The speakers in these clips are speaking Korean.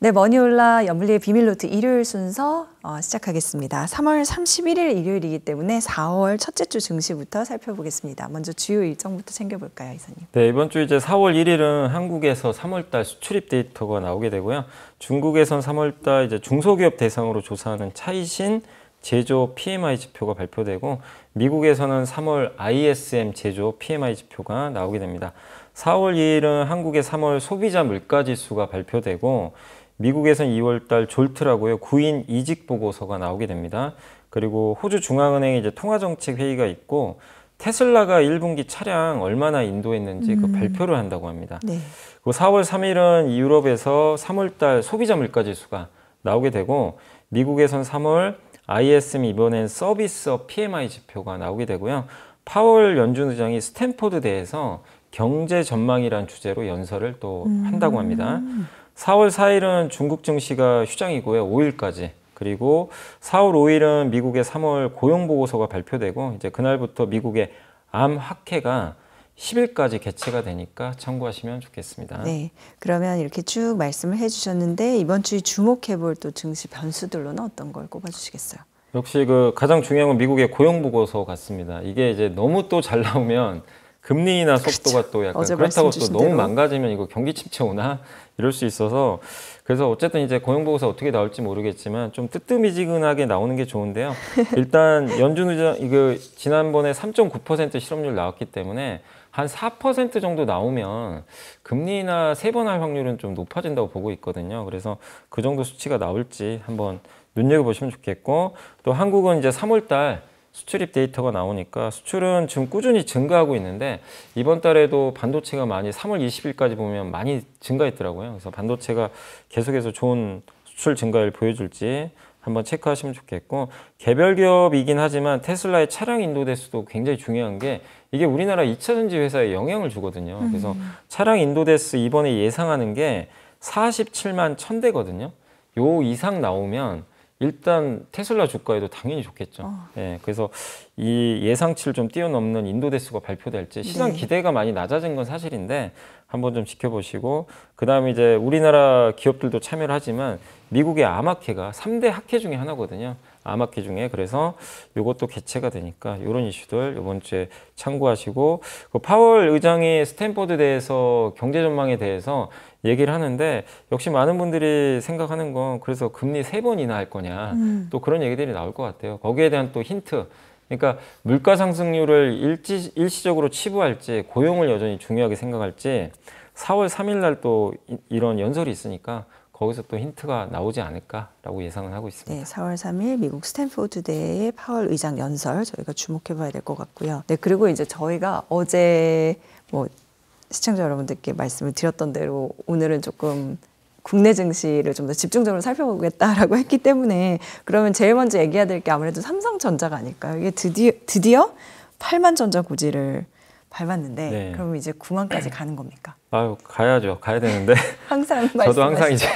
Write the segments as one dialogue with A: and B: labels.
A: 네, 머니올라 염블리의 비밀노트 일요일 순서 시작하겠습니다. 3월 31일 일요일이기 때문에 4월 첫째 주 증시부터 살펴보겠습니다. 먼저 주요 일정부터 챙겨볼까요, 이사님?
B: 네, 이번 주 이제 4월 1일은 한국에서 3월달 수출입 데이터가 나오게 되고요. 중국에선 3월달 이제 중소기업 대상으로 조사하는 차이신 제조 PMI 지표가 발표되고, 미국에서는 3월 ISM 제조 PMI 지표가 나오게 됩니다. 4월 2일은 한국의 3월 소비자 물가지수가 발표되고, 미국에서는 2월달 졸트라고요. 구인 이직 보고서가 나오게 됩니다. 그리고 호주 중앙은행의 이제 통화정책 회의가 있고, 테슬라가 1분기 차량 얼마나 인도했는지 그 발표를 한다고 합니다.
A: 네.
B: 그리고 4월 3일은 유럽에서 3월달 소비자 물가지수가 나오게 되고, 미국에선 3월 ISM 이번엔 서비스업 PMI 지표가 나오게 되고요. 파월 연준 의장이 스탠포드대에서 경제 전망이란 주제로 연설을 또 한다고 합니다. 4월 4일은 중국 증시가 휴장이고요. 5일까지. 그리고 4월 5일은 미국의 3월 고용보고서가 발표되고, 이제 그날부터 미국의 암학회가 10일까지 개최가 되니까 참고하시면 좋겠습니다.
A: 네, 그러면 이렇게 쭉 말씀을 해주셨는데 이번 주에 주목해볼 또 증시 변수들로는 어떤 걸 꼽아주시겠어요?
B: 역시 그 가장 중요한 건 미국의 고용보고서 같습니다. 이게 이제 너무 또 잘 나오면 금리 인하 속도가 또 약간 그렇다고 또 너무 망가지면 이거 경기 침체 오나 이럴 수 있어서, 그래서 어쨌든 이제 고용보고서 어떻게 나올지 모르겠지만 좀 뜨뜻미지근하게 나오는 게 좋은데요. 일단 연준 의장 이거 지난번에 3.9% 실업률 나왔기 때문에 한 4% 정도 나오면 금리 인하 3번 할 확률은 좀 높아진다고 보고 있거든요. 그래서 그 정도 수치가 나올지 한번 눈여겨보시면 좋겠고, 또 한국은 이제 3월 달 수출입 데이터가 나오니까 수출은 지금 꾸준히 증가하고 있는데, 이번 달에도 반도체가 많이 3월 20일까지 보면 많이 증가했더라고요. 그래서 반도체가 계속해서 좋은 수출 증가를 보여줄지 한번 체크하시면 좋겠고, 개별 기업이긴 하지만 테슬라의 차량 인도 대수도 굉장히 중요한 게, 이게 우리나라 2차 전지 회사에 영향을 주거든요. 그래서 차량 인도 대수 이번에 예상하는 게 47만 1000대거든요. 요 이상 나오면 일단 테슬라 주가에도 당연히 좋겠죠. 예, 그래서 이 예상치를 좀 뛰어넘는 인도 대수가 발표될지 시장 기대가 많이 낮아진 건 사실인데 한번 좀 지켜보시고, 그 다음에 이제 우리나라 기업들도 참여를 하지만 미국의 암학회가 3대 학회 중에 하나거든요. 암학회 중에. 그래서 이것도 개최가 되니까 이런 이슈들 이번 주에 참고하시고, 그 파월 의장이 스탠포드 대해서 경제 전망에 대해서 얘기를 하는데, 역시 많은 분들이 생각하는 건 그래서 금리 3번 인하할 거냐 또 그런 얘기들이 나올 것 같아요. 거기에 대한 또 힌트, 그러니까 물가 상승률을 일시적으로 치부할지 고용을 여전히 중요하게 생각할지 4월 3일 날 또 이런 연설이 있으니까 거기서 또 힌트가 나오지 않을까라고 예상을 하고 있습니다.
A: 네, 4월 3일 미국 스탠포드대의 파월 의장 연설 저희가 주목해봐야 될 것 같고요. 네, 그리고 이제 저희가 어제 시청자 여러분들께 말씀을 드렸던 대로 오늘은 조금 국내 증시를 좀 더 집중적으로 살펴보겠다라고 했기 때문에, 그러면 제일 먼저 얘기해야 될 게 아무래도 삼성전자가 아닐까요? 이게 드디어 8만 전자 고지를 밟았는데,
B: 네.
A: 그러면 이제 9만까지 가는 겁니까?
B: 아유, 가야죠. 가야 되는데.
A: 항상
B: 저도 항상 이제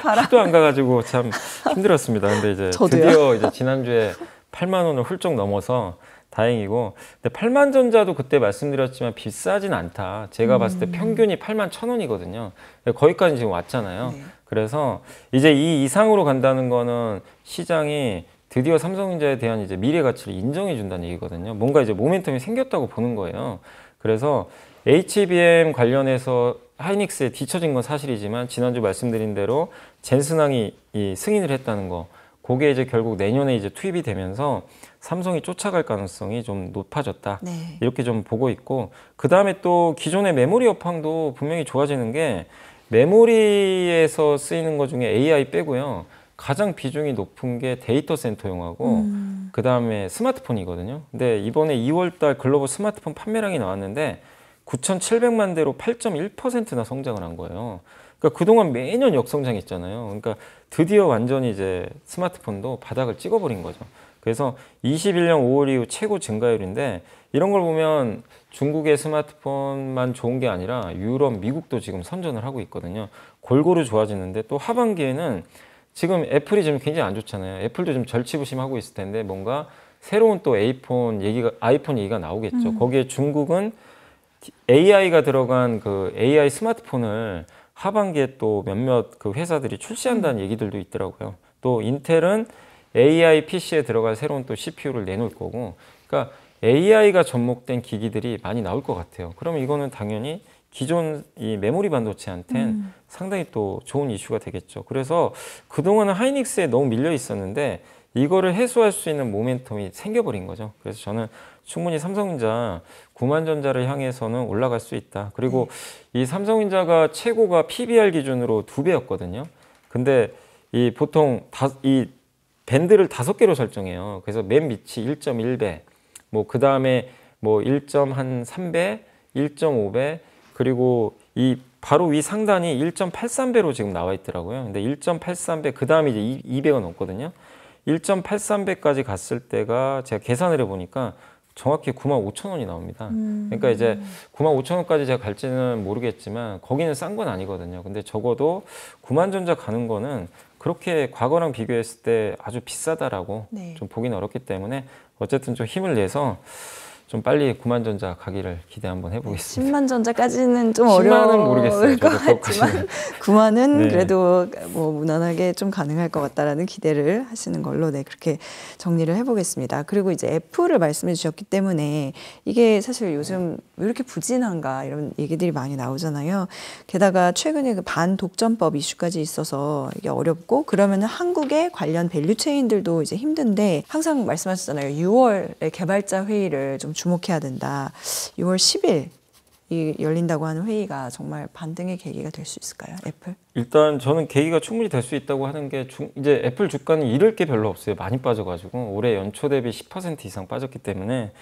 B: 하도 안 가가지고 참 힘들었습니다. 근데 이제
A: 저도요.
B: 드디어 이제 지난주에 8만 원을 훌쩍 넘어서 다행이고, 근데 8만 전자도 그때 말씀드렸지만 비싸진 않다. 제가 봤을 때 평균이 8만 1000원이거든요. 거기까지 지금 왔잖아요.
A: 네.
B: 그래서 이제 이 이상으로 간다는 거는 시장이 드디어 삼성전자에 대한 이제 미래 가치를 인정해 준다는 얘기거든요. 뭔가 이제 모멘텀이 생겼다고 보는 거예요. 그래서 HBM 관련해서 하이닉스에 뒤처진 건 사실이지만, 지난주 말씀드린 대로 젠슨항이 이 승인을 했다는 거, 그게 이제 결국 내년에 이제 투입이 되면서 삼성이 쫓아갈 가능성이 좀 높아졌다.
A: 네.
B: 이렇게 좀 보고 있고, 그 다음에 또 기존의 메모리 업황도 분명히 좋아지는 게, 메모리에서 쓰이는 것 중에 AI 빼고요, 가장 비중이 높은 게 데이터 센터용하고 그 다음에 스마트폰이거든요. 근데 이번에 2월달 글로벌 스마트폰 판매량이 나왔는데 9,700만 대로 8.1%나 성장을 한 거예요. 그러니까 그동안 매년 역성장했잖아요. 그러니까 드디어 완전히 이제 스마트폰도 바닥을 찍어버린 거죠. 그래서 21년 5월 이후 최고 증가율인데, 이런 걸 보면 중국의 스마트폰만 좋은 게 아니라 유럽, 미국도 지금 선전을 하고 있거든요. 골고루 좋아지는데, 또 하반기에는 지금 애플이 지금 굉장히 안 좋잖아요. 애플도 좀 절치부심하고 있을 텐데 뭔가 새로운 또 아이폰 얘기가 나오겠죠. 거기에 중국은 AI가 들어간 그 AI 스마트폰을 하반기에 또 몇몇 그 회사들이 출시한다는 얘기들도 있더라고요. 또 인텔은 AI PC에 들어갈 새로운 또 CPU를 내놓을 거고, 그러니까 AI가 접목된 기기들이 많이 나올 것 같아요. 그러면 이거는 당연히 기존 이 메모리 반도체한테는 상당히 또 좋은 이슈가 되겠죠. 그래서 그동안은 하이닉스에 너무 밀려 있었는데 이거를 해소할 수 있는 모멘텀이 생겨버린 거죠. 그래서 저는 충분히 삼성전자 9만전자를 향해서는 올라갈 수 있다. 그리고 이 삼성전자가 최고가 PBR 기준으로 2배였거든요. 근데 이 보통 이 밴드를 5개로 설정해요. 그래서 맨 밑이 1.1배, 뭐 그 다음에 뭐 1.3배, 1.5배, 그리고 이 바로 위 상단이 1.83배로 지금 나와 있더라고요. 근데 1.83배, 그 다음에 이제 2배가 넘거든요. 1.83배까지 갔을 때가 제가 계산을 해보니까 정확히 95,000원이 나옵니다. 그러니까 이제 95,000원까지 제가 갈지는 모르겠지만 거기는 싼 건 아니거든요. 근데 적어도 9만전자 가는 거는 그렇게 과거랑 비교했을 때 아주 비싸다라고
A: 네.
B: 좀 보기는 어렵기 때문에 어쨌든 좀 힘을 내서 좀 빨리 9만전자 가기를 기대 한번 해보겠습니다.
A: 10만전자까지는 좀
B: 10만은
A: 어려울
B: 모르겠어요.
A: 것 같지만 9만은
B: 네.
A: 그래도 뭐 무난하게 좀 가능할 것 같다라는 기대를 하시는 걸로 네, 그렇게 정리를 해보겠습니다. 그리고 이제 애플을 말씀해 주셨기 때문에 이게 사실 요즘 왜 이렇게 부진한가 이런 얘기들이 많이 나오잖아요. 게다가 최근에 그 반독점법 이슈까지 있어서 이게 어렵고 그러면은 한국의 관련 밸류체인들도 이제 힘든데 항상 말씀하셨잖아요. 6월에 개발자 회의를 좀 주목해야 된다. 6월 10일 이 열린다고 하는 회의가 정말 반등의 계기가 될 수 있을까요? 애플?
B: 일단 저는 계기가 충분히 될 수 있다고 하는 게 이제 애플 주가는 잃을 게 별로 없어요. 많이 빠져가지고 올해 연초 대비 10% 이상 빠졌기 때문에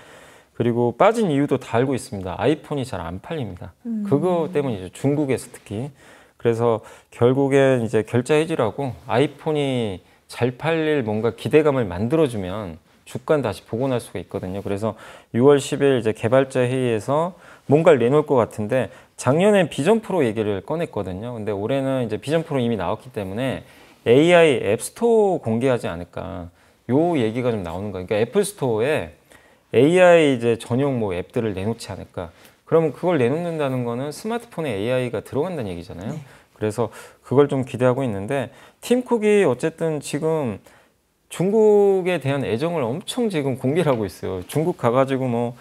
B: 그리고 빠진 이유도 다 알고 있습니다. 아이폰이 잘 안 팔립니다. 그거 때문이죠. 중국에서 특히. 그래서 결국엔 이제 결자 해지라고 아이폰이 잘 팔릴 뭔가 기대감을 만들어주면 주가는 다시 복원할 수가 있거든요. 그래서 6월 10일 이제 개발자 회의에서 뭔가를 내놓을 것 같은데 작년엔 비전 프로 얘기를 꺼냈거든요. 근데 올해는 이제 비전 프로 이미 나왔기 때문에 AI 앱스토어 공개하지 않을까. 요 얘기가 좀 나오는 거예요. 그러니까 애플 스토어에 AI 이제 전용 뭐 앱들을 내놓지 않을까. 그러면 그걸 내놓는다는 거는 스마트폰에 AI가 들어간다는 얘기잖아요.
A: 네.
B: 그래서 그걸 좀 기대하고 있는데 팀 쿡이 어쨌든 지금 중국에 대한 애정을 엄청 지금 공개를 하고 있어요. 중국 가가지고 뭐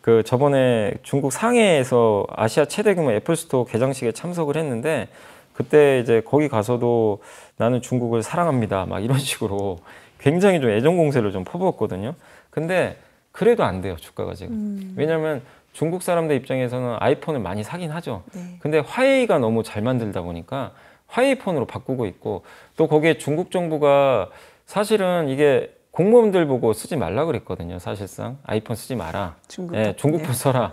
B: 그 저번에 중국 상해에서 아시아 최대 규모 애플 스토어 개장식에 참석을 했는데 그때 이제 거기 가서도 나는 중국을 사랑합니다. 막 이런 식으로 굉장히 좀 애정 공세를 좀 퍼부었거든요. 근데 그래도 안 돼요, 주가가 지금. 왜냐면 중국 사람들 입장에서는 아이폰을 많이 사긴 하죠.
A: 네.
B: 근데 화웨이가 너무 잘 만들다 보니까 화웨이 폰으로 바꾸고 있고 또 거기에 중국 정부가 사실은 이게 공무원들 보고 쓰지 말라 그랬거든요. 사실상 아이폰 쓰지 마라. 중국 폰 써라.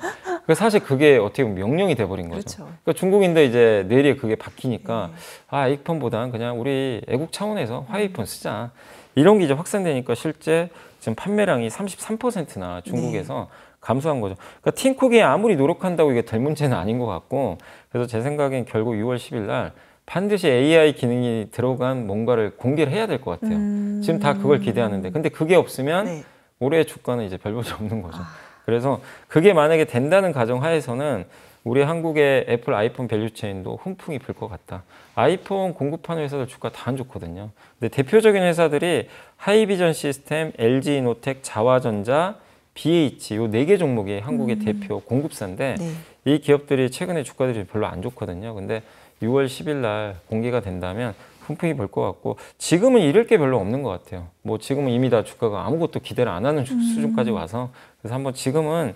B: 사실 그게 어떻게 보면 명령이 돼버린 거죠.
A: 그렇죠.
B: 그러니까 중국인데 이제 뇌리에 그게 박히니까 아이폰보단 그냥 우리 애국 차원에서 화웨이 폰 쓰자. 이런 게 이제 확산되니까 실제 지금 판매량이 33%나 중국에서 감소한 거죠. 그러니까 팀쿡이 아무리 노력한다고 이게 될 문제는 아닌 것 같고 그래서 제 생각엔 결국 6월 10일 날 반드시 AI 기능이 들어간 뭔가를 공개를 해야 될 것 같아요. 지금 다 그걸 기대하는데 근데 그게 없으면 올해 주가는 이제 별 볼일 없는 거죠. 그래서 그게 만약에 된다는 가정 하에서는 우리 한국의 애플 아이폰 밸류체인도 훈풍이 불 것 같다. 아이폰 공급하는 회사들 주가 다 안 좋거든요. 근데 대표적인 회사들이 하이비전 시스템, LG이노텍, 자화전자, BH 요 4개 종목이 한국의 대표 공급사인데 이 기업들이 최근에 주가들이 별로 안 좋거든요. 근데 6월 10일 날 공개가 된다면 훈풍이 불 것 같고 지금은 잃을 게 별로 없는 것 같아요. 뭐 지금은 이미 다 주가가 아무것도 기대를 안 하는 수준까지 와서 그래서 한번 지금은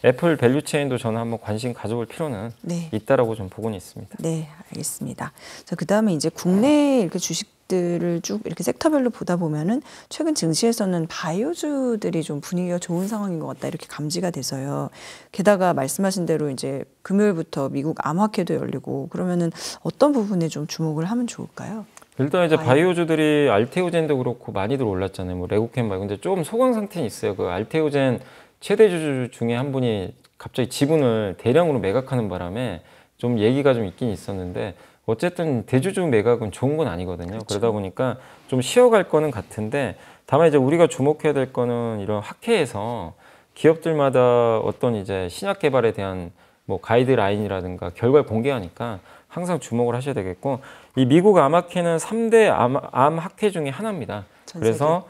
B: 애플 밸류체인도 저는 한번 관심 가져볼 필요는 있다라고 좀 보고는 있습니다.
A: 네, 알겠습니다. 자, 그다음에 이제 국내 이렇게 주식들을 쭉 이렇게 섹터별로 보다 보면은 최근 증시에서는 바이오주들이 좀 분위기가 좋은 상황인 것 같다 이렇게 감지가 돼서요. 게다가 말씀하신 대로 이제 금요일부터 미국 암호화폐도 열리고 그러면은 어떤 부분에 좀 주목을 하면 좋을까요?
B: 일단 이제 바이오주들이 알테오젠도 그렇고 많이들 올랐잖아요. 뭐 레고캠 말고 근데 좀 소강 상태는 있어요. 그 알테오젠 최대주주 중에 한 분이 갑자기 지분을 대량으로 매각하는 바람에 좀 얘기가 좀 있긴 있었는데 어쨌든 대주주 매각은 좋은 건 아니거든요. 그렇죠. 그러다 보니까 좀 쉬어갈 거는 같은데 다만 이제 우리가 주목해야 될 거는 이런 학회에서 기업들마다 어떤 이제 신약 개발에 대한 뭐 가이드라인이라든가 결과를 공개하니까 항상 주목을 하셔야 되겠고, 이 미국 암학회는 3대 암 학회 중에 하나입니다. 그래서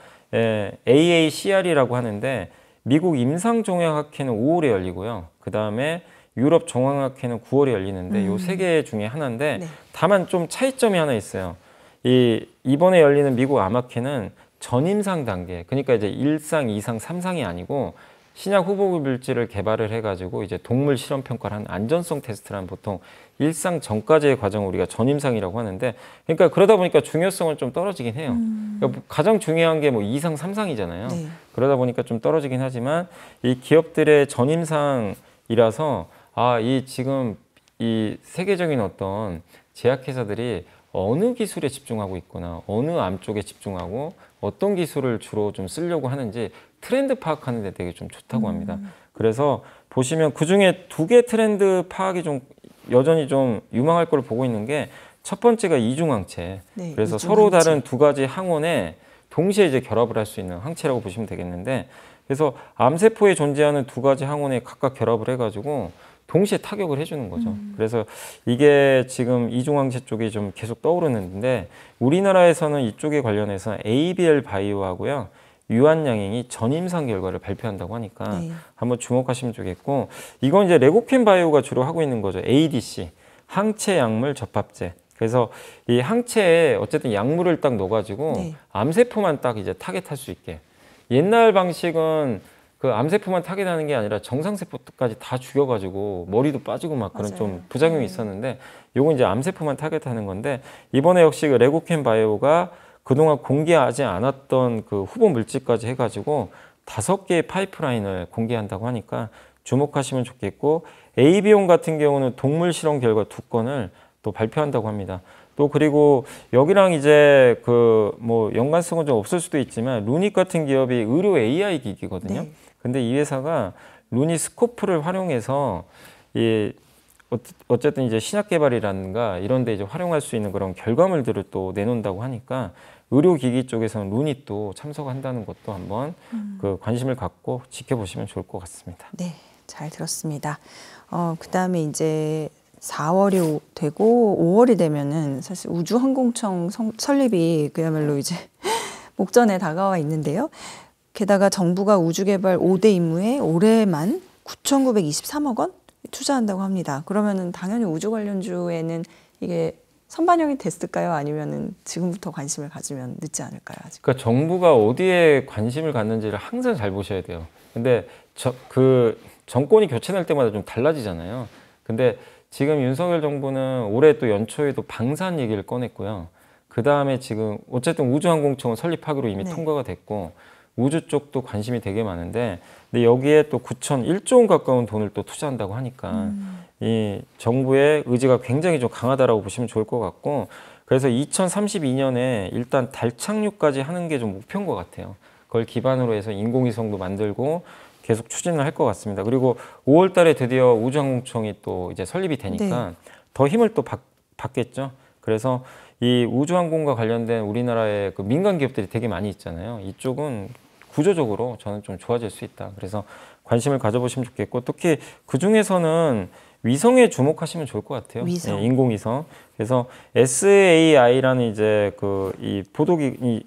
B: AACR이라고 하는데 미국 임상종양학회는 5월에 열리고요. 그 다음에 유럽 종양학회는 9월에 열리는데 요 세 개 중에 하나인데
A: 네. 다만
B: 좀 차이점이 하나 있어요. 이번에 열리는 미국 암학회는 전임상 단계, 그러니까 이제 1상, 2상, 3상이 아니고 신약 후보 물질을 개발을 해가지고 이제 동물 실험 평가를 한 안전성 테스트라는 보통 1상 전까지의 과정을 우리가 전임상이라고 하는데, 그러니까 그러다 보니까 중요성은 좀 떨어지긴 해요. 그러니까 가장 중요한 게 뭐 2상, 3상이잖아요.
A: 네.
B: 그러다 보니까 좀 떨어지긴 하지만 이 기업들의 전임상이라서 지금 이 세계적인 어떤 제약회사들이 어느 기술에 집중하고 있거나 어느 암 쪽에 집중하고 어떤 기술을 주로 좀 쓰려고 하는지 트렌드 파악하는 데 되게 좀 좋다고 합니다. 그래서 보시면 그중에 2개 트렌드 파악이 좀 여전히 좀 유망할 걸 보고 있는 게, 첫 번째가 이중항체.
A: 네,
B: 그래서
A: 이중항체.
B: 서로 다른 2가지 항원에 동시에 이제 결합을 할 수 있는 항체라고 보시면 되겠는데, 그래서 암세포에 존재하는 2가지 항원에 각각 결합을 해가지고 동시에 타격을 해주는 거죠. 그래서 이게 지금 이중항체 쪽이 좀 계속 떠오르는데, 우리나라에서는 이쪽에 관련해서 ABL 바이오하고요, 유한양행이 전임상 결과를 발표한다고 하니까
A: 네.
B: 한번 주목하시면 좋겠고, 이건 이제 레고켄 바이오가 주로 하고 있는 거죠. ADC, 항체 약물 접합제. 그래서 이 항체에 어쨌든 약물을 딱 넣어가지고
A: 네.
B: 암세포만 딱 이제 타겟할 수 있게. 옛날 방식은 그 암세포만 타겟하는 게 아니라 정상세포까지 다 죽여가지고 머리도 빠지고 막 그런
A: 맞아요.
B: 좀 부작용이 있었는데, 요건 이제 암세포만 타겟하는 건데, 이번에 역시 그 레고켄 바이오가 그동안 공개하지 않았던 그 후보 물질까지 해가지고 5개의 파이프라인을 공개한다고 하니까 주목하시면 좋겠고, AB온 같은 경우는 동물 실험 결과 2건을 또 발표한다고 합니다. 또 그리고 여기랑 이제 그 뭐 연관성은 좀 없을 수도 있지만, 루닉 같은 기업이 의료 AI 기기거든요.
A: 네.
B: 근데 이 회사가 루니 스코프를 활용해서 어쨌든 이제 신약 개발이라든가 이런 데 이제 활용할 수 있는 그런 결과물들을 또 내놓는다고 하니까, 의료기기 쪽에서는 루닛 또 참석한다는 것도 한번 그 관심을 갖고 지켜보시면 좋을 것 같습니다.
A: 네, 잘 들었습니다. 그다음에 이제 4월이 되고 5월이 되면은 사실 우주항공청 설립이 그야말로 이제 목전에 다가와 있는데요. 게다가 정부가 우주개발 5대 임무에 올해만 9,923억 원 투자한다고 합니다. 그러면은 당연히 우주 관련주에는 이게 선반영이 됐을까요? 아니면은 지금부터 관심을 가지면 늦지 않을까요? 아직?
B: 그러니까 정부가 어디에 관심을 갖는지를 항상 잘 보셔야 돼요. 근데 그 정권이 교체될 때마다 좀 달라지잖아요. 근데 지금 윤석열 정부는 올해 또 연초에도 방산 얘기를 꺼냈고요. 그 다음에 지금 어쨌든 우주항공청을 설립하기로 이미
A: 네.
B: 통과가 됐고, 우주 쪽도 관심이 되게 많은데, 근데 여기에 또 9,1조 원 가까운 돈을 또 투자한다고 하니까 이 정부의 의지가 굉장히 좀 강하다라고 보시면 좋을 것 같고, 그래서 2032년에 일단 달 착륙까지 하는 게 좀 목표인 것 같아요. 그걸 기반으로 해서 인공위성도 만들고 계속 추진을 할 것 같습니다. 그리고 5월 달에 드디어 우주항공청이 또 이제 설립이 되니까
A: 네.
B: 더 힘을 또 받겠죠. 그래서 이 우주항공과 관련된 우리나라의 그 민간 기업들이 되게 많이 있잖아요. 이쪽은 구조적으로 저는 좀 좋아질 수 있다. 그래서 관심을 가져보시면 좋겠고, 특히 그 중에서는 위성에 주목하시면 좋을 것 같아요.
A: 위성.
B: 예, 인공위성. 그래서 SAI라는 이제 그 이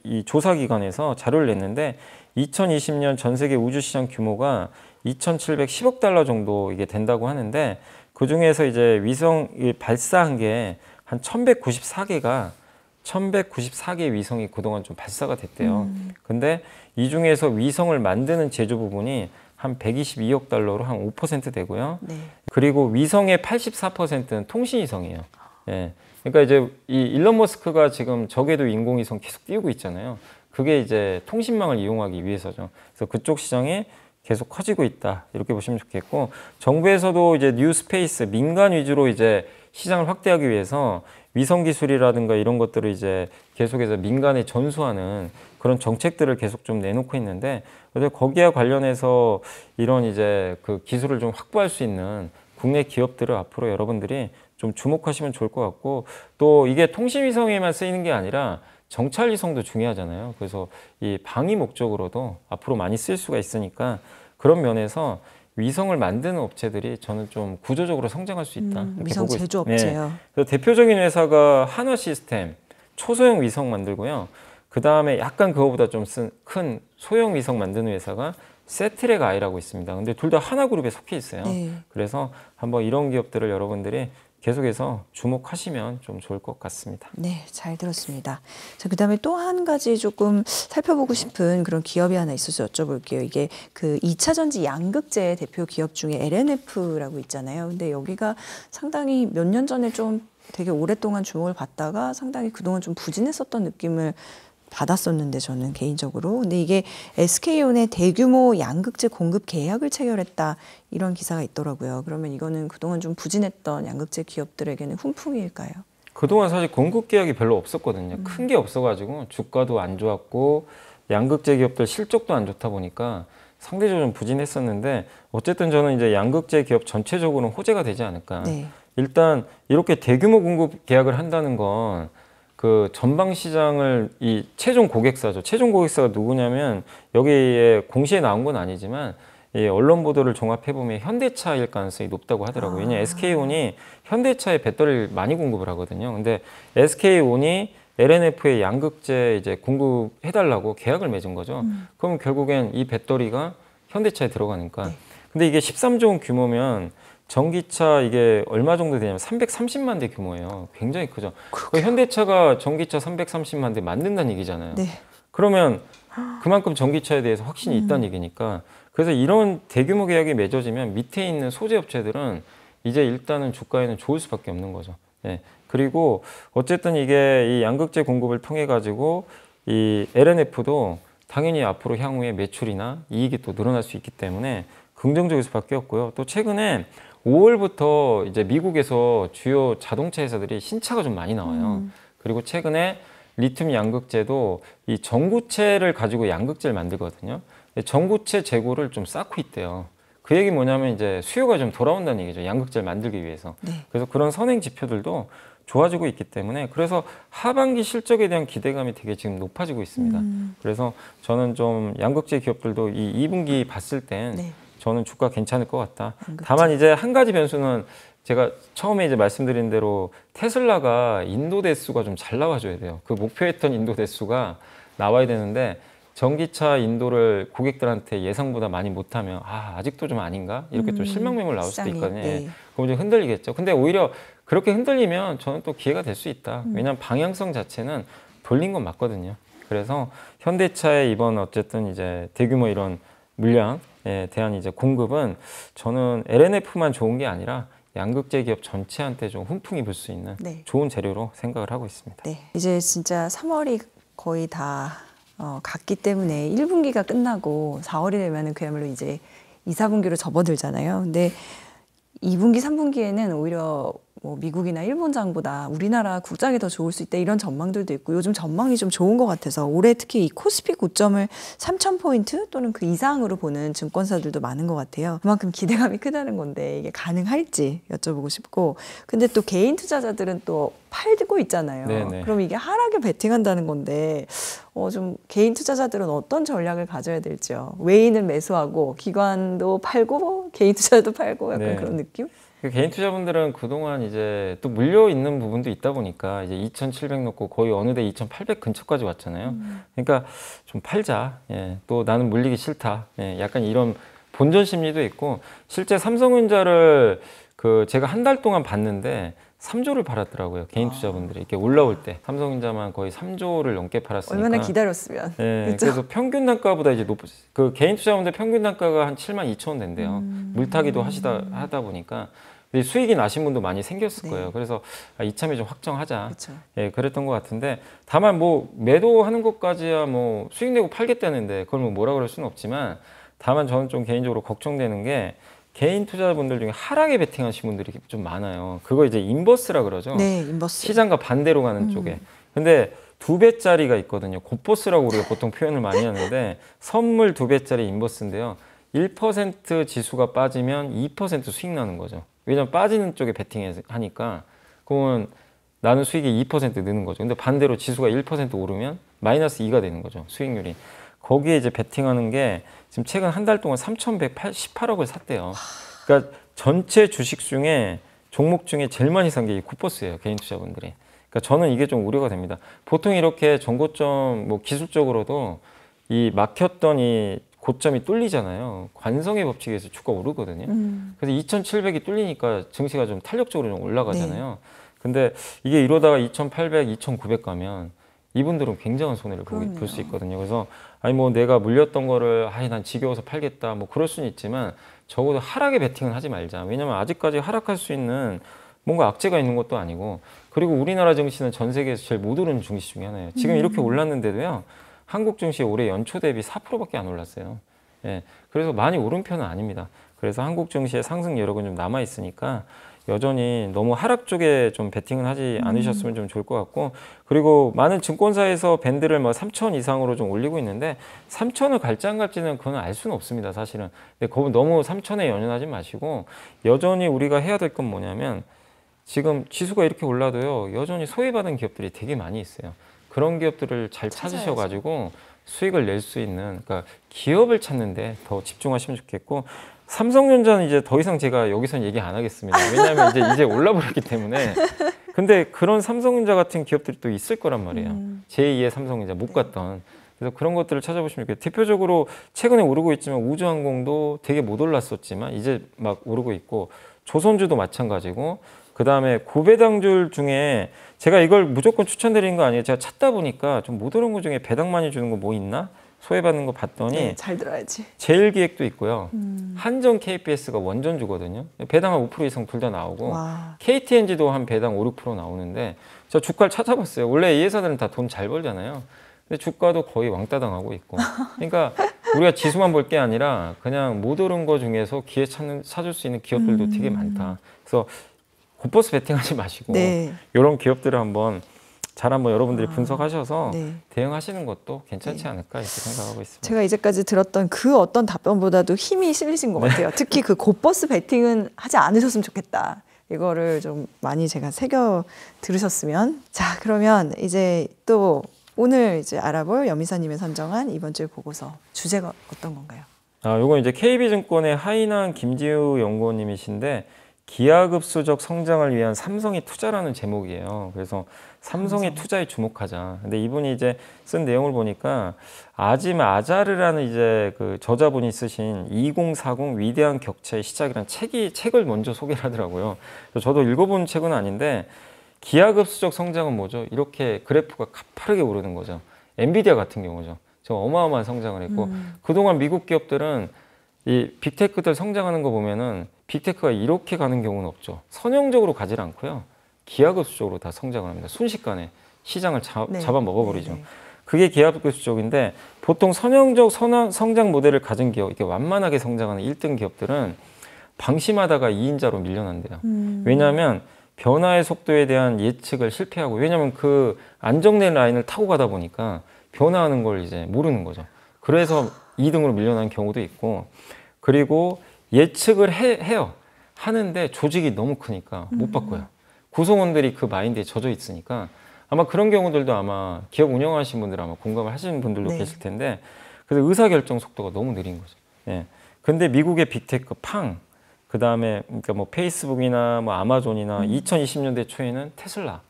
B: 이 조사기관에서 자료를 냈는데, 2020년 전 세계 우주시장 규모가 2,710억 달러 정도 이게 된다고 하는데, 그 중에서 이제 위성 발사한 게 한 1,194개 위성이 그동안 좀 발사가 됐대요. 근데 이 중에서 위성을 만드는 제조 부분이 한 122억 달러로 한 5% 되고요.
A: 네.
B: 그리고 위성의 84%는 통신위성이에요. 예. 그러니까 이제 이 일론 머스크가 지금 적에도 인공위성 계속 띄우고 있잖아요. 그게 이제 통신망을 이용하기 위해서죠. 그래서 그쪽 시장이 계속 커지고 있다. 이렇게 보시면 좋겠고, 정부에서도 이제 뉴 스페이스 민간 위주로 이제 시장을 확대하기 위해서 위성 기술이라든가 이런 것들을 이제 계속해서 민간에 전수하는 그런 정책들을 계속 좀 내놓고 있는데, 거기와 관련해서 이런 이제 그 기술을 좀 확보할 수 있는 국내 기업들을 앞으로 여러분들이 좀 주목하시면 좋을 것 같고, 또 이게 통신위성에만 쓰이는 게 아니라 정찰위성도 중요하잖아요. 그래서 이 방위 목적으로도 앞으로 많이 쓸 수가 있으니까, 그런 면에서 위성을 만드는 업체들이 저는 좀 구조적으로 성장할 수 있다. 이렇게
A: 위성
B: 보고
A: 제조업체요.
B: 네. 그래서 대표적인 회사가 한화 시스템, 초소형 위성 만들고요. 그 다음에 약간 그거보다 좀 큰 소형 위성 만드는 회사가 세트렉 아이라고 있습니다. 근데 둘 다 하나그룹에 속해 있어요.
A: 네.
B: 그래서 한번 이런 기업들을 여러분들이 계속해서 주목하시면 좀 좋을 것 같습니다.
A: 네, 잘 들었습니다. 자, 그다음에 또 한 가지 조금 살펴보고 싶은 그런 기업이 하나 있어서 여쭤볼게요. 이게 그 2차 전지 양극재 대표 기업 중에 LNF라고 있잖아요. 근데 여기가 상당히 몇 년 전에 좀 되게 오랫동안 주목을 받다가 상당히 그동안 좀 부진했었던 느낌을 받았었는데 저는 개인적으로. 근데 이게 SK온의 대규모 양극재 공급 계약을 체결했다 이런 기사가 있더라고요. 그러면 이거는 그동안 좀 부진했던 양극재 기업들에게는 훈풍일까요?
B: 그동안 사실 공급 계약이 별로 없었거든요. 큰 게 없어가지고 주가도 안 좋았고 양극재 기업들 실적도 안 좋다 보니까 상대적으로 좀 부진했었는데 어쨌든 저는 이제 양극재 기업 전체적으로는 호재가 되지 않을까.
A: 네.
B: 일단 이렇게 대규모 공급 계약을 한다는 건 그 전방 시장을 이 최종 고객사죠. 최종 고객사가 누구냐면 여기에 공시에 나온 건 아니지만 이 언론 보도를 종합해 보면 현대차일 가능성이 높다고 하더라고요. 왜냐면 SK온이 현대차에 배터리를 많이 공급을 하거든요. 근데 SK온이 LNF의 양극재 이제 공급해 달라고 계약을 맺은 거죠. 그럼 결국엔 이 배터리가 현대차에 들어가니까.
A: 네.
B: 근데 이게 13조 원 규모면 전기차 이게 얼마 정도 되냐면 330만 대 규모예요. 굉장히 크죠. 그 현대차가 전기차 330만 대 만든다는 얘기잖아요.
A: 네.
B: 그러면 그만큼 전기차에 대해서 확신이 있다는 얘기니까. 그래서 이런 대규모 계약이 맺어지면 밑에 있는 소재 업체들은 이제 일단은 주가에는 좋을 수밖에 없는 거죠. 네. 그리고 어쨌든 이게 이 양극재 공급을 통해 가지고 이 LNF도 당연히 앞으로 향후에 매출이나 이익이 또 늘어날 수 있기 때문에 긍정적일 수밖에 없고요. 또 최근에 5월부터 이제 미국에서 주요 자동차 회사들이 신차가 좀 많이 나와요. 그리고 최근에 리튬 양극재도 이 전구체를 가지고 양극재를 만들거든요. 전구체 재고를 좀 쌓고 있대요. 그 얘기 뭐냐면 이제 수요가 좀 돌아온다는 얘기죠. 양극재를 만들기 위해서.
A: 네.
B: 그래서 그런 선행 지표들도 좋아지고 있기 때문에 그래서 하반기 실적에 대한 기대감이 되게 지금 높아지고 있습니다. 그래서 저는 좀 양극재 기업들도 이 2분기 봤을 땐
A: 네.
B: 저는 주가 괜찮을 것 같다.
A: 양극재.
B: 다만 이제 한 가지 변수는 제가 처음에 이제 말씀드린 대로 테슬라가 인도 대수가 좀 잘 나와줘야 돼요. 그 목표했던 인도 대수가 나와야 되는데 전기차 인도를 고객들한테 예상보다 많이 못하면 아직도 좀 아닌가? 이렇게 좀 실망 매물 나올 수도
A: 시장이,
B: 있거든요.
A: 네.
B: 그럼 좀 흔들리겠죠. 근데 오히려 그렇게 흔들리면 저는 또 기회가 될 수 있다. 왜냐하면 방향성 자체는 돌린 건 맞거든요. 그래서 현대차의 이번 어쨌든 이제 대규모 이런 물량에 대한 이제 공급은 저는 LNF만 좋은 게 아니라 양극재 기업 전체한테 좀 훈풍이 불 수 있는
A: 네.
B: 좋은 재료로 생각을 하고 있습니다.
A: 네. 이제 진짜 3월이 거의 다 갔기 때문에 1분기가 끝나고 4월이 되면은 그야말로 이제 2, 4분기로 접어들잖아요. 근데 2분기, 3분기에는 오히려 뭐 미국이나 일본장보다 우리나라 국장이 더 좋을 수 있다 이런 전망들도 있고 요즘 전망이 좀 좋은 것 같아서 올해 특히 이 코스피 고점을 3,000포인트 또는 그 이상으로 보는 증권사들도 많은 것 같아요. 그만큼 기대감이 크다는 건데 이게 가능할지 여쭤보고 싶고 근데 또 개인 투자자들은 또 팔고 있잖아요.
B: 네네.
A: 그럼 이게 하락에 베팅한다는 건데 좀 개인 투자자들은 어떤 전략을 가져야 될지요. 외인은 매수하고 기관도 팔고 개인 투자도 팔고 약간
B: 네.
A: 그런 느낌?
B: 그 개인 투자분들은 그동안 이제 또 물려 있는 부분도 있다 보니까 이제 2,700 놓고 거의 어느 데 2,800 근처까지 왔잖아요. 그러니까 좀 팔자. 예. 또 나는 물리기 싫다. 예. 약간 이런 본전 심리도 있고 실제 삼성전자를 그 제가 한 달 동안 봤는데 3조를 팔았더라고요. 개인 투자분들이 이렇게 올라올 때 삼성전자만 거의 3조를 넘게 팔았으니까
A: 얼마나 기다렸으면.
B: 예,
A: 그렇죠?
B: 그래서 평균 단가보다 이제 그 개인 투자분들 평균 단가가 한 72,000원 된대요. 물타기도 하다 보니까 근데 수익이 나신 분도 많이 생겼을
A: 네.
B: 거예요. 그래서 이참에 좀 확정하자.
A: 그렇죠.
B: 예, 그랬던 것 같은데 다만 뭐 매도하는 것까지야 뭐 수익 내고 팔겠다는데 그걸 뭐 뭐라 그럴 수는 없지만 다만 저는 좀 개인적으로 걱정되는 게 개인 투자자분들 중에 하락에 베팅하신 분들이 좀 많아요. 그거 이제 인버스라 그러죠.
A: 네, 인버스.
B: 시장과 반대로 가는 쪽에. 근데 2배짜리가 있거든요. 곧버스라고 우리가 보통 표현을 많이 하는데 선물 2배짜리 인버스인데요. 1% 지수가 빠지면 2% 수익 나는 거죠. 왜냐면 빠지는 쪽에 베팅하니까 그러면 나는 수익이 2% 느는 거죠. 근데 반대로 지수가 1% 오르면 마이너스 2가 되는 거죠. 수익률이. 거기에 이제 베팅하는 게 지금 최근 한 달 동안 3,118억을 샀대요. 그러니까 전체 주식 중에 종목 중에 제일 많이 산 게 이 굿버스예요. 개인 투자분들이. 그러니까 저는 이게 좀 우려가 됩니다. 보통 이렇게 전고점 뭐 기술적으로도 이 막혔던 이 고점이 뚫리잖아요. 관성의 법칙에 의해서 주가 오르거든요. 그래서 2,700이 뚫리니까 증시가 좀 탄력적으로 좀 올라가잖아요. 네. 근데 이게 이러다가 2,800, 2,900 가면 이분들은 굉장한 손해를 볼 수 있거든요. 그래서 아니 뭐 내가 물렸던 거를 아니 난 지겨워서 팔겠다 뭐 그럴 수는 있지만 적어도 하락에 베팅은 하지 말자. 왜냐면 아직까지 하락할 수 있는 뭔가 악재가 있는 것도 아니고 그리고 우리나라 증시는 전 세계에서 제일 못 오르는 증시 중에 하나예요. 지금 이렇게 올랐는데도요. 한국 증시 올해 연초 대비 4%밖에 안 올랐어요. 예, 그래서 많이 오른 편은 아닙니다. 그래서 한국 증시의 상승 여력은 좀 남아 있으니까 여전히 너무 하락 쪽에 좀 베팅은 하지 않으셨으면 좀 좋을 것 같고 그리고 많은 증권사에서 밴드를 뭐 3,000 이상으로 좀 올리고 있는데 3,000을 갈지 안 갈지는 그건 알 수는 없습니다. 사실은. 근데 너무 3,000에 연연하지 마시고 여전히 우리가 해야 될 건 뭐냐면 지금 지수가 이렇게 올라도요. 여전히 소외받은 기업들이 되게 많이 있어요. 그런 기업들을 잘 찾으셔가지고 수익을 낼 수 있는 그러니까 기업을 찾는데 더 집중하시면 좋겠고 삼성전자는 이제 더 이상 제가 여기서는 얘기 안 하겠습니다. 왜냐하면 이제 올라버렸기 때문에. 근데 그런 삼성전자 같은 기업들이 또 있을 거란 말이에요. 제2의 삼성전자 못 갔던. 그래서 그런 것들을 찾아보시면 좋겠어요. 대표적으로 최근에 오르고 있지만 우주항공도 되게 못 올랐었지만 이제 막 오르고 있고 조선주도 마찬가지고 그다음에 고배당주 중에 제가 이걸 무조건 추천드리는 거 아니에요. 제가 찾다 보니까 좀 못 오른 거 중에 배당 많이 주는 거 뭐 있나? 소외받는 거 봤더니
A: 네, 잘 들어야지.
B: 제일기획도 있고요. 한전 KPS가 원전 주거든요. 배당 한 5% 이상 둘 다 나오고
A: 와.
B: KTNG도 한 배당 5, 6% 나오는데 저 주가를 찾아봤어요. 원래 이 회사들은 다 돈 잘 벌잖아요. 근데 주가도 거의 왕따 당하고 있고. 그러니까 우리가 지수만 볼 게 아니라 그냥 못 오른 거 중에서 기회 찾을 수 있는 기업들도 되게 많다. 그래서 굿버스 베팅하지 마시고
A: 네.
B: 이런 기업들을 한번 여러분들이 분석하셔서
A: 네.
B: 대응하시는 것도 괜찮지 않을까 이렇게 생각하고 있습니다.
A: 제가 이제까지 들었던 그 어떤 답변보다도 힘이 실리신 것 같아요. 특히 그 굿버스 베팅은 하지 않으셨으면 좋겠다. 이거를 좀 많이 제가 새겨 들으셨으면. 자, 그러면 이제 또 오늘 이제 알아볼 염이사님의 선정한 이번 주의 보고서 주제가 어떤 건가요?
B: 요건 이제 KB증권의 하인한 김지우 연구원님이신데 기하급수적 성장을 위한 삼성의 투자라는 제목이에요. 그래서 삼성의 투자에 주목하자. 근데 이분이 이제 쓴 내용을 보니까 아짐 아자르라는 이제 그 저자분이 쓰신 2040 위대한 격차의 시작이라는 책을 먼저 소개를 하더라고요. 저도 읽어본 책은 아닌데 기하급수적 성장은 뭐죠? 이렇게 그래프가 가파르게 오르는 거죠. 엔비디아 같은 경우죠. 저 어마어마한 성장을 했고 그동안 미국 기업들은 이 빅테크들 성장하는 거 보면은 빅테크가 이렇게 가는 경우는 없죠. 선형적으로 가지 않고요. 기하급수적으로 다 성장을 합니다. 순식간에 시장을 잡아 먹어버리죠. 그게 기하급수적인데 보통 선형적 성장 모델을 가진 기업, 이렇게 완만하게 성장하는 1등 기업들은 방심하다가 2인자로 밀려난대요. 왜냐하면 변화의 속도에 대한 예측을 실패하고 왜냐하면 그 안정된 라인을 타고 가다 보니까 변화하는 걸 이제 모르는 거죠. 그래서 2등으로 밀려나는 경우도 있고 그리고 예측을 해요. 하는데 조직이 너무 크니까 못 바꿔요. 구성원들이 그 마인드에 젖어 있으니까 아마 그런 경우들도 아마 기업 운영하시는 분들 아마 공감을 하시는 분들도 계실 텐데 그래서 의사결정 속도가 너무 느린 거죠. 예. 근데 미국의 빅테크 그 다음에 그러니까 뭐 페이스북이나 뭐 아마존이나 2020년대 초에는 테슬라,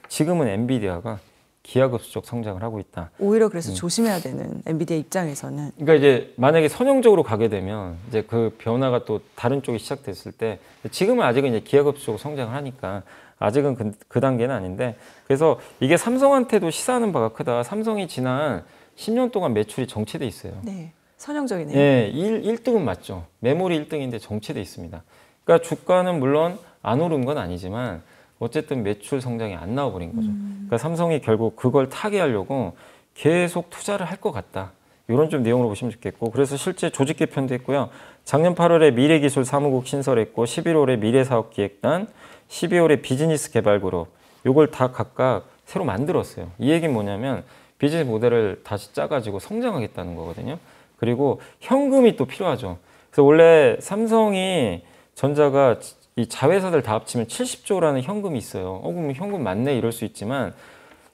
B: 지금은 엔비디아가 기하급수적 성장을 하고 있다.
A: 오히려 그래서 조심해야 되는 엔비디아 입장에서는.
B: 그러니까 이제 만약에 선형적으로 가게 되면 이제 그 변화가 또 다른 쪽이 시작됐을 때 지금은 아직은 이제 기하급수적 성장을 하니까 아직은 그 단계는 아닌데 그래서 이게 삼성한테도 시사하는 바가 크다. 삼성이 지난 10년 동안 매출이 정체돼 있어요.
A: 네. 선형적이네요.
B: 네, 1등은 맞죠. 메모리 1등인데 정체돼 있습니다. 그러니까 주가는 물론 안 오른 건 아니지만 어쨌든 매출 성장이 안 나와버린 거죠. 그러니까 삼성이 결국 그걸 타개하려고 계속 투자를 할 것 같다. 이런 좀 내용으로 보시면 좋겠고 그래서 실제 조직 개편도 했고요. 작년 8월에 미래기술 사무국 신설했고 11월에 미래사업기획단, 12월에 비즈니스개발그룹 이걸 다 각각 새로 만들었어요. 이 얘기는 뭐냐면 비즈니스 모델을 다시 짜가지고 성장하겠다는 거거든요. 그리고 현금이 또 필요하죠. 그래서 원래 삼성이 전자가 이 자회사들 다 합치면 70조라는 현금이 있어요. 그럼 현금 많네 이럴 수 있지만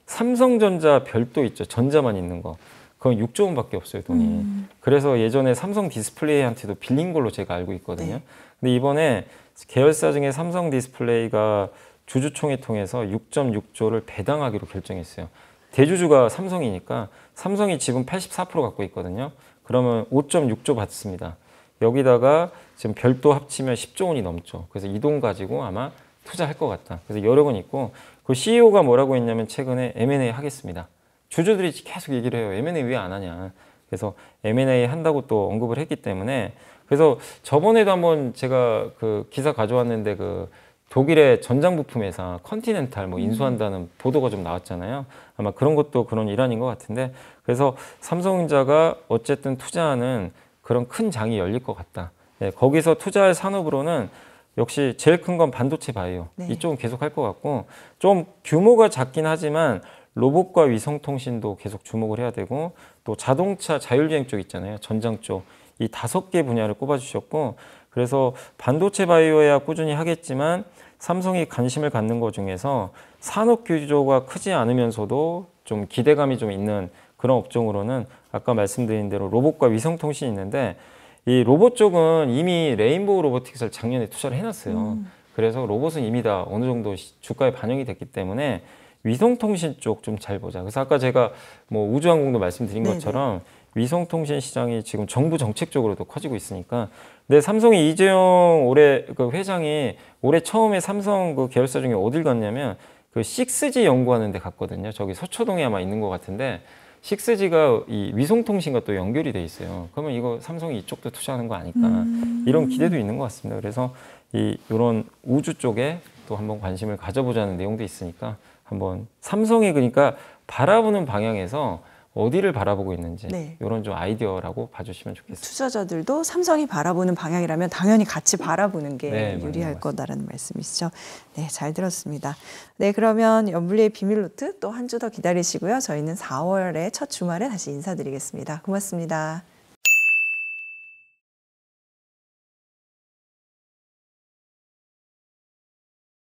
B: 삼성전자 별도 있죠. 전자만 있는 거. 그건 6조 원밖에 없어요, 돈이. 그래서 예전에 삼성 디스플레이한테도 빌린 걸로 제가 알고 있거든요.
A: 네.
B: 근데 이번에 계열사 중에 삼성 디스플레이가 주주총회 통해서 6.6조를 배당하기로 결정했어요. 대주주가 삼성이니까 삼성이 지분 84% 갖고 있거든요. 그러면 5.6조 받습니다. 여기다가 지금 별도 합치면 10조 원이 넘죠. 그래서 이 돈 가지고 아마 투자할 것 같다. 그래서 여러 건 있고 그 CEO가 뭐라고 했냐면 최근에 M&A 하겠습니다. 주주들이 계속 얘기를 해요. M&A 왜 안 하냐. 그래서 M&A 한다고 또 언급을 했기 때문에 그래서 저번에도 한번 제가 그 기사 가져왔는데 그 독일의 전장 부품 회사 컨티넨탈 뭐 인수한다는 보도가 좀 나왔잖아요. 아마 그런 것도 그런 일환인 것 같은데 그래서 삼성전자가 어쨌든 투자하는 그런 큰 장이 열릴 것 같다. 네, 거기서 투자할 산업으로는 역시 제일 큰 건 반도체 바이오.
A: 네.
B: 이쪽은 계속 할 것 같고 좀 규모가 작긴 하지만 로봇과 위성통신도 계속 주목을 해야 되고 또 자동차 자율주행 쪽 있잖아요. 전장 쪽. 이 5개 분야를 꼽아주셨고 그래서 반도체 바이오야 꾸준히 하겠지만 삼성이 관심을 갖는 것 중에서 산업 규모가 크지 않으면서도 좀 기대감이 좀 있는 그런 업종으로는 아까 말씀드린 대로 로봇과 위성통신이 있는데 이 로봇 쪽은 이미 레인보우 로보틱스를 작년에 투자를 해놨어요. 그래서 로봇은 이미 다 어느 정도 주가에 반영이 됐기 때문에 위성통신 쪽 좀 잘 보자. 그래서 아까 제가 뭐 우주항공도 말씀드린
A: 네네.
B: 것처럼 위성통신 시장이 지금 정부 정책적으로도 커지고 있으니까. 근데 삼성이 이재용 올해 그 회장이 올해 처음에 삼성 그 계열사 중에 어딜 갔냐면 그 6G 연구하는 데 갔거든요. 저기 서초동에 아마 있는 것 같은데 6G가 이 위성통신과 또 연결이 돼 있어요. 그러면 이거 삼성이 이쪽도 투자하는 거 아닐까. 이런 기대도 있는 것 같습니다. 그래서 이런 우주 쪽에 또 한번 관심을 가져보자는 내용도 있으니까 한번 삼성이 그러니까 바라보는 방향에서 어디를 바라보고 있는지
A: 네.
B: 이런 좀 아이디어라고 봐주시면 좋겠습니다.
A: 투자자들도 삼성이 바라보는 방향이라면 당연히 같이 바라보는 게
B: 네,
A: 유리할
B: 맞습니다.
A: 거다라는 말씀이시죠. 네, 잘 들었습니다. 네, 그러면 연블리의 비밀 노트 또 한 주 더 기다리시고요. 저희는 4월의 첫 주말에 다시 인사드리겠습니다. 고맙습니다.